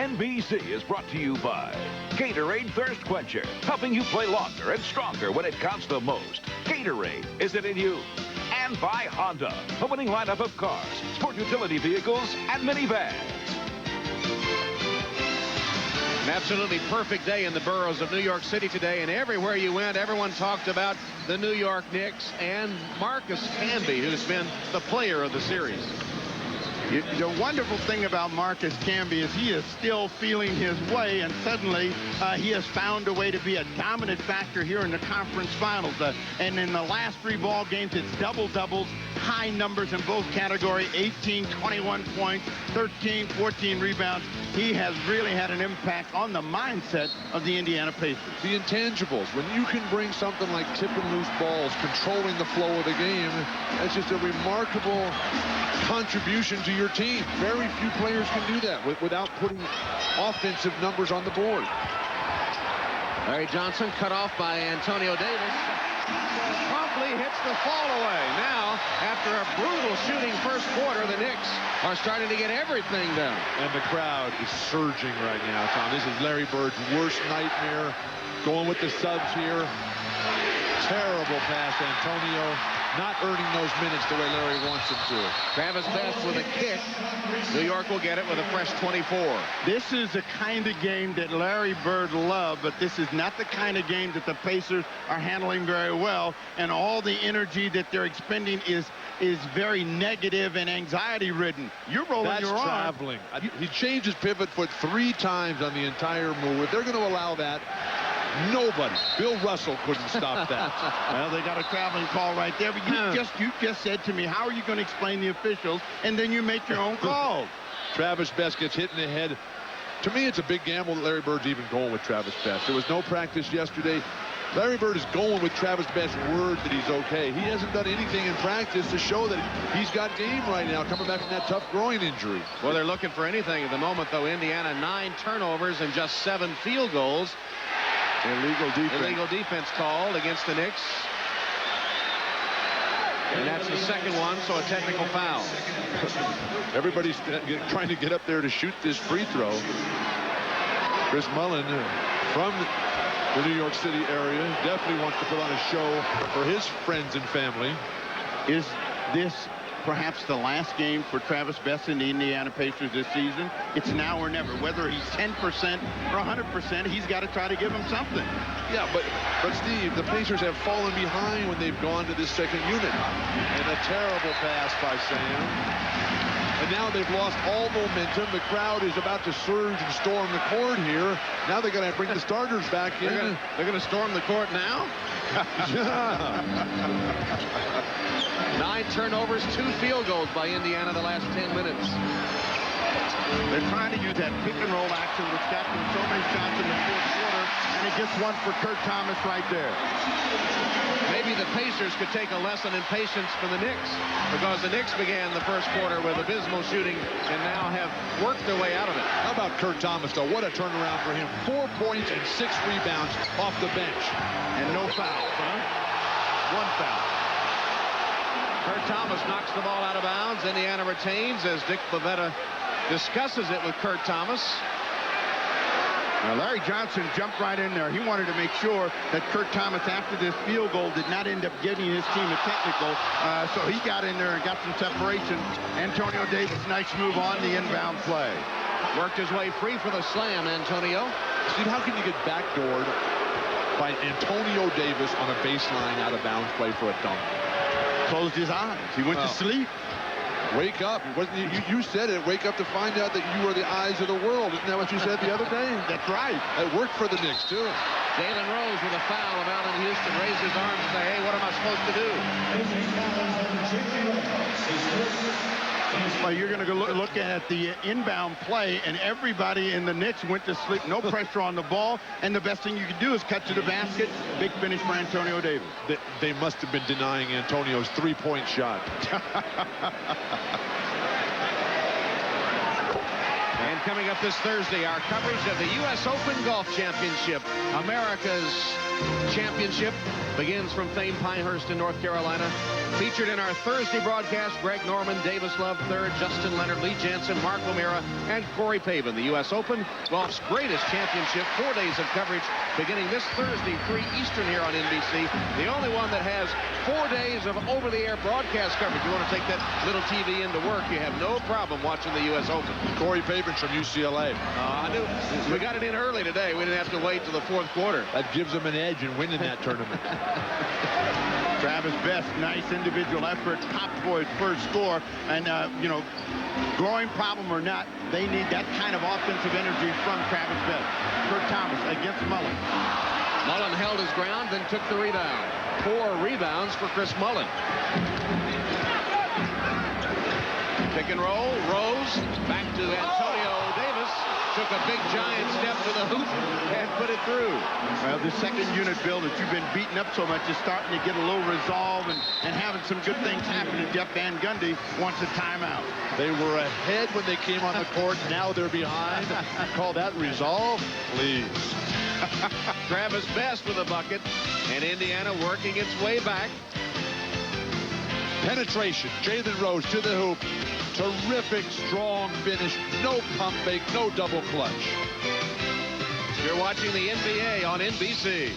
NBC is brought to you by Gatorade Thirst Quencher, helping you play longer and stronger when it counts the most. Gatorade, is it in you? And by Honda, a winning lineup of cars, sport utility vehicles, and minivans. An absolutely perfect day in the boroughs of New York City today, and everywhere you went, everyone talked about the New York Knicks and Marcus Camby, who's been the player of the series. The wonderful thing about Marcus Camby is he is still feeling his way, and suddenly he has found a way to be a dominant factor here in the conference finals. And in the last 3 ball games, it's double-doubles, high numbers in both categories, 18, 21 points, 13, 14 rebounds. He has really had an impact on the mindset of the Indiana Pacers. The intangibles, when you can bring something like tipping loose balls, controlling the flow of the game, that's just a remarkable contribution to your team. Very few players can do that without putting offensive numbers on the board. Larry Johnson cut off by Antonio Davis. Promptly hits the fall away. Now, after a brutal shooting first quarter, the Knicks are starting to get everything done. And the crowd is surging right now, Tom. This is Larry Bird's worst nightmare. Going with the subs here. Terrible pass, Antonio. Not earning those minutes the way Larry wants him to. Travis Best with a kick. New York will get it with a fresh 24. This is the kind of game that Larry Bird loved, but this is not the kind of game that the Pacers are handling very well. And all the energy that they're expending is very negative and anxiety-ridden. You're rolling your arm. That's traveling. He changed his pivot foot 3 times on the entire move. If they're going to allow that, nobody. Bill Russell couldn't stop that. Well, they got a traveling call right there. But you just said to me, how are you going to explain the officials? And then you make your own call. Travis Best gets hit in the head. To me, it's a big gamble that Larry Bird's even going with Travis Best. There was no practice yesterday. Larry Bird is going with Travis Best's word that he's okay. He hasn't done anything in practice to show that he's got game right now, coming back from that tough groin injury. Well, they're looking for anything at the moment, though. Indiana, 9 turnovers and just 7 field goals. Illegal defense called against the Knicks. And that's the second one, so a technical foul. Everybody's trying to get up there to shoot this free throw. Chris Mullin from the New York City area definitely wants to put on a show for his friends and family. Is this perhaps the last game for Travis Best and the Indiana Pacers this season? It's now or never. Whether he's 10% or 100%, he's got to try to give him something. Yeah, but Steve, the Pacers have fallen behind when they've gone to this second unit. And a terrible pass by Sam. And now they've lost all momentum. The crowd is about to surge and storm the court here. Now they're going to bring the starters back in. They're going to storm the court now? 9 turnovers, 2 field goals by Indiana the last 10 minutes. They're trying to use that pick and roll action, which got them so many shots in the fourth quarter, and it gets one for Kurt Thomas right there. Maybe the Pacers could take a lesson in patience from the Knicks, because the Knicks began the first quarter with abysmal shooting and now have worked their way out of it. How about Kurt Thomas, though? What a turnaround for him. 4 points and 6 rebounds off the bench. And no fouls, huh? 1 foul. Kurt Thomas knocks the ball out of bounds. Indiana retains as Dick Bavetta discusses it with Kurt Thomas. Now, Larry Johnson jumped right in there. He wanted to make sure that Kurt Thomas, after this field goal, did not end up giving his team a technical. So he got in there and got some separation. Antonio Davis, nice move on the inbound play. Worked his way free for the slam, Antonio. Steve, how can you get backdoored by Antonio Davis on a baseline out-of-bounds play for a dunk? Closed his eyes. He went to sleep. Wake up. You said it. Wake up to find out that you are the eyes of the world. Isn't that what you said the other day? That's right. It worked for the Knicks, too. Jalen Rose with a foul of Allen Houston. Raised his arms and say, hey, what am I supposed to do? Well, you're going to go look at the inbound play, and everybody in the Knicks went to sleep. No pressure on the ball, and the best thing you could do is cut to the basket. Big finish for Antonio Davis. They must have been denying Antonio's 3-point shot. And coming up this Thursday, our coverage of the U.S. Open Golf Championship, America's championship begins from famed Pinehurst in North Carolina. Featured in our Thursday broadcast, Greg Norman, Davis Love III, Justin Leonard, Lee Jansen, Mark Lemira, and Corey Pavin. The U.S. Open, golf's greatest championship. 4 days of coverage beginning this Thursday, 3 Eastern here on NBC. The only one that has 4 days of over-the-air broadcast coverage. You want to take that little TV into work, you have no problem watching the U.S. Open. Corey Pavin from UCLA. I knew we got it in early today. We didn't have to wait till the fourth quarter. That gives them an edge in winning that tournament. Travis Best, nice individual effort, top for his first score. And, you know, growing problem or not, they need that kind of offensive energy from Travis Best. Kurt Thomas against Mullen. Mullen held his ground, then took the rebound. 4 rebounds for Chris Mullen. Pick and roll, Rose, back to Antonio Davis. Took a big giant step to the hoop and put it through. Well, the second unit, Bill, that you've been beaten up so much is starting to get a little resolve and having some good things happen. And Jeff Van Gundy wants a timeout. They were ahead when they came on the court. Now they're behind. Call that resolve, please. Travis Best with a bucket, and Indiana working its way back. Penetration. Jalen Rose to the hoop. Terrific, strong finish. No pump fake, no double clutch. You're watching the NBA on NBC.